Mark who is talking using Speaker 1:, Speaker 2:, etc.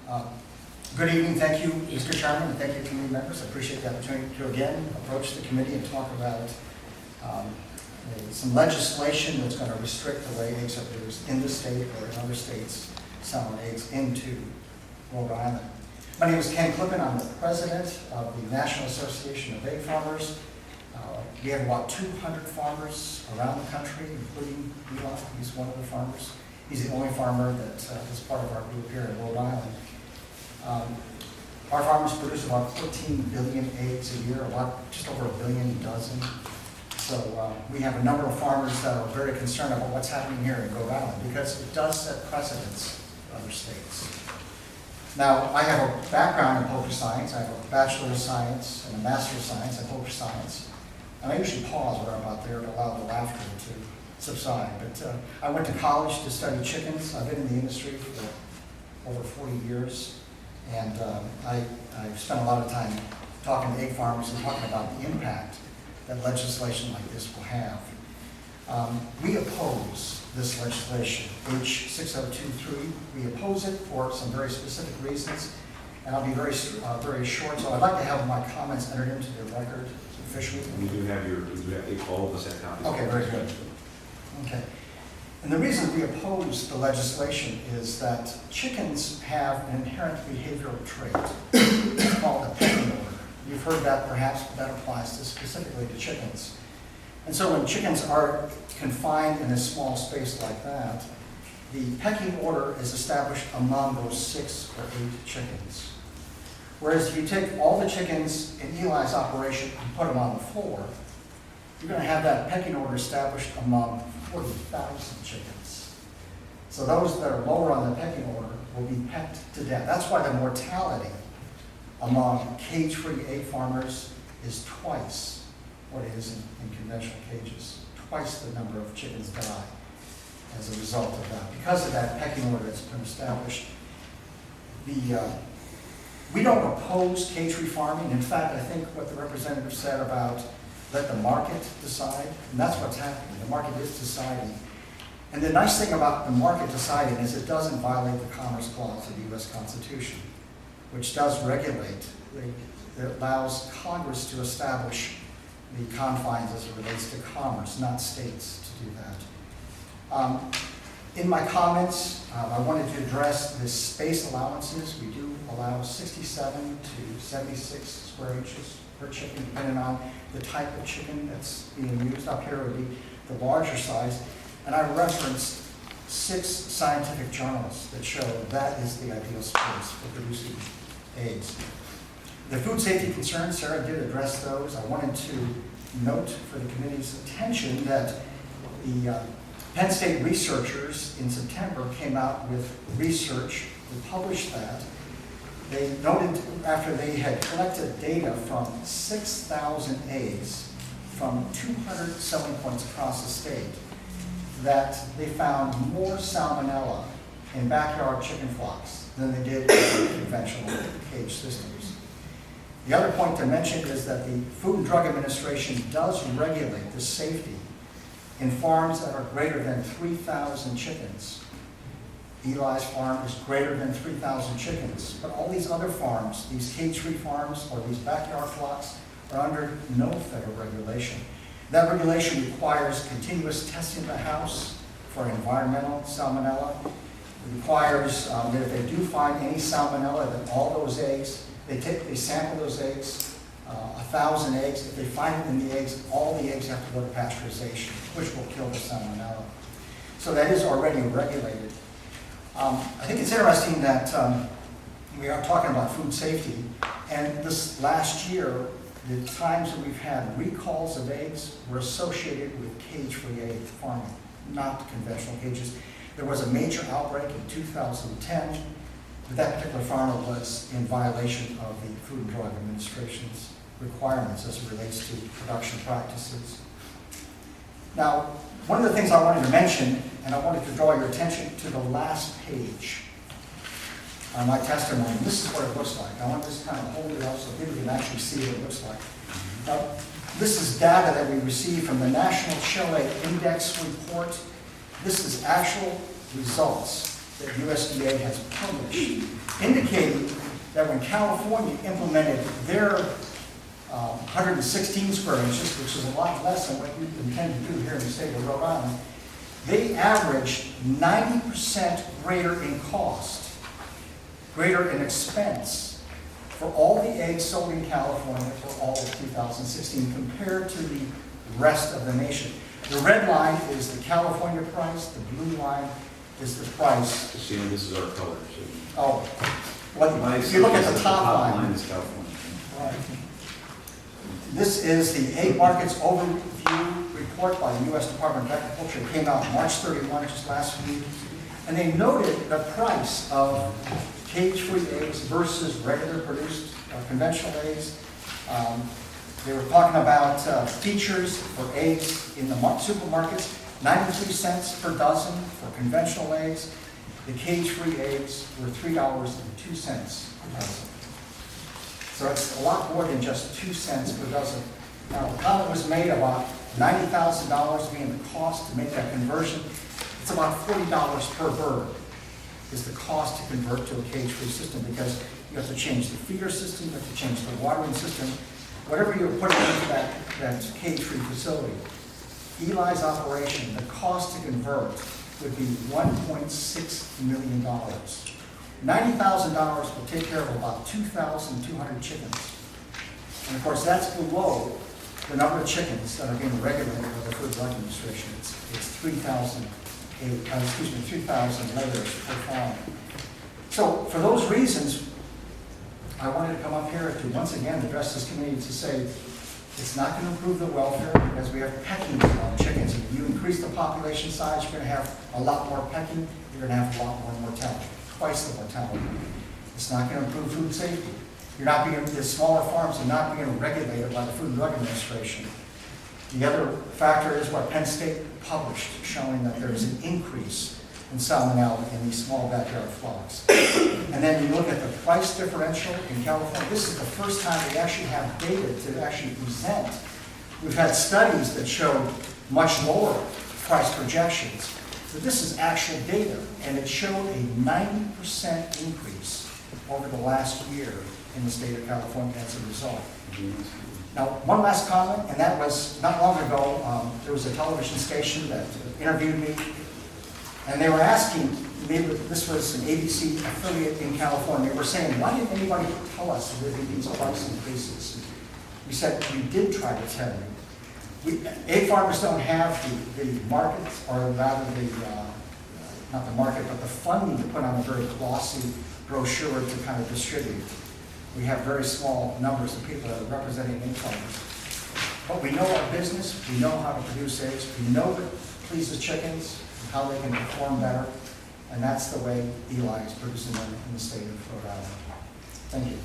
Speaker 1: Good evening. Thank you, Mr. Chairman, and thank you, committee members. I appreciate the opportunity to again approach the committee and talk about some legislation that's going to restrict the way eggs are produced in the state or in other states selling eggs into Rhode Island. My name is Ken Klippen. I'm the president of the National Association of Egg Farmers. We have about 200 farmers around the country, including Eli. He's one of the farmers. He's the only farmer that is part of our group here in Rhode Island. Our farmers produce about 14 billion eggs a year, just over 1 billion dozen. So we have a number of farmers that are very concerned about what's happening here in Rhode Island because it does set precedents for other states. Now, I have a background in poultry science. I have a Bachelor of Science and a Master of Science in poultry science. And I usually pause when I'm out there to allow the laughter to subside. But I went to college to study chickens. I've been in the industry for over 40 years. And I've spent a lot of time talking to egg farmers and talking about the impact that legislation like this will have. We oppose this legislation, H6023. We oppose it for some very specific reasons. And I'll be very short, so I'd like to have my comments entered into the record officially.
Speaker 2: We do have all of us have copies.
Speaker 1: Okay, very good. Okay. And the reason we oppose the legislation is that chickens have an inherent behavioral trait. It's called a pecking order. You've heard that perhaps, but that applies specifically to chickens. And so when chickens are confined in a small space like that, the pecking order is established among those 6 or 8 chickens. Whereas if you take all the chickens in Eli's operation and put them on the floor, you're going to have that pecking order established among 40,000 chickens. So those that are lower on the pecking order will be pecked to death. That's why the mortality among cage-free egg farmers is twice what it is in conventional cages. Twice the number of chickens die as a result of that. Because of that pecking order that's been established, we don't oppose cage-free farming. In fact, I think what the representative said about let the market decide, and that's what's happening. The market is deciding. And the nice thing about the market deciding is it doesn't violate the Commerce Clause of the U.S. Constitution, which does regulate. It allows Congress to establish the confines as it relates to commerce, not states to do that. In my comments, I wanted to address the space allowances. We do allow 67 to 76 square inches per chicken, depending on the type of chicken that's being used. Up here would be the larger size. And I referenced 6 scientific journals that show that is the ideal space for producing eggs. The food safety concerns, Sarah did address those. I wanted to note for the committee's attention that the Penn State researchers in September came out with research. They published that. They noted after they had collected data from 6,000 eggs from 200 selling points across the state that they found more salmonella in backyard chicken flocks than they did in conventional cage systems. The other point to mention is that the Food and Drug Administration does regulate the safety in farms that are greater than 3,000 chickens. Eli's farm is greater than 3,000 chickens, but all these other farms, these cage-free farms or these backyard flocks, are under no federal regulation. That regulation requires continuous testing of the house for environmental salmonella. It requires that if they do find any salmonella, that all those eggs, they sample those eggs, 1,000 eggs. If they find it in the eggs, all the eggs have to go to pasteurization, which will kill the salmonella. So that is already regulated. I think it's interesting that we are talking about food safety, and this last year, the times that we've had recalls of eggs were associated with cage-free egg farming, not conventional cages. There was a major outbreak in 2010, but that particular farmer was in violation of the Food and Drug Administration's requirements as it relates to production practices. Now, one of the things I wanted to mention, and I wanted to draw your attention to the last page on my testimony. This is what it looks like. I want this kind of hold it up so people can actually see what it looks like. Now, this is data that we received from the National Shell Egg Index report. This is actual results that USDA has published, indicating that when California implemented their 116 square inches, which is a lot less than what you intend to do here in the state of Rhode Island, they averaged 90% greater in cost, greater in expense for all the eggs sold in California for all of 2016 compared to the rest of the nation. The red line is the California price, the blue line is the price.
Speaker 2: See, this is our color.
Speaker 1: Oh, well, if you look at the top line.
Speaker 2: Is California.
Speaker 1: Right. This is the Egg Markets Overview Report by the U.S. Department of Agriculture. It came out March 31, just last week. And they noted the price of cage-free eggs versus regular produced conventional eggs. They were talking about features for eggs in the supermarkets, 93 cents per dozen for conventional eggs. The cage-free eggs were $3.02 per dozen. So it's a lot more than just 2 cents per dozen. Now, the comment was made about $90,000 being the cost to make that conversion. It's about $40 per bird is the cost to convert to a cage-free system, because you have to change the feeder system, you have to change the watering system, whatever you're putting into that cage-free facility. Eli's operation, the cost to convert would be $1.6 million. $90,000 will take care of about 2,200 chickens. And of course, that's below the number of chickens that are being regulated by the Food and Drug Administration. It's 3,000 layers per farm. So for those reasons, I wanted to come up here to once again address this committee to say it's not going to improve the welfare because we have pecking on chickens. If you increase the population size, you're going to have a lot more pecking, you're going to have a lot more mortality, twice the mortality. It's not going to improve food safety. The smaller farms are not being regulated by the Food and Drug Administration. The other factor is what Penn State published, showing that there is an increase in salmonella in these small backyard flocks. And then you look at the price differential in California. This is the first time we actually have data to actually present. We've had studies that showed much lower price projections. But this is actual data, and it showed a 90% increase over the last year in the state of California as a result. Now, one last comment, and that was not long ago, there was a television station that interviewed me, and they were asking me, this was an ABC affiliate in California, they were saying, why didn't anybody tell us there would be these price increases? We said, we did try to tell you. Egg farmers don't have the market, or rather not the market, but the funding to put on a very glossy brochure to kind of distribute. We have very small numbers of people that are representing egg farmers. But we know our business, we know how to produce eggs, we know what pleases chickens, and how they can perform better, and that's the way Eli is producing them in the state of Rhode Island. Thank you.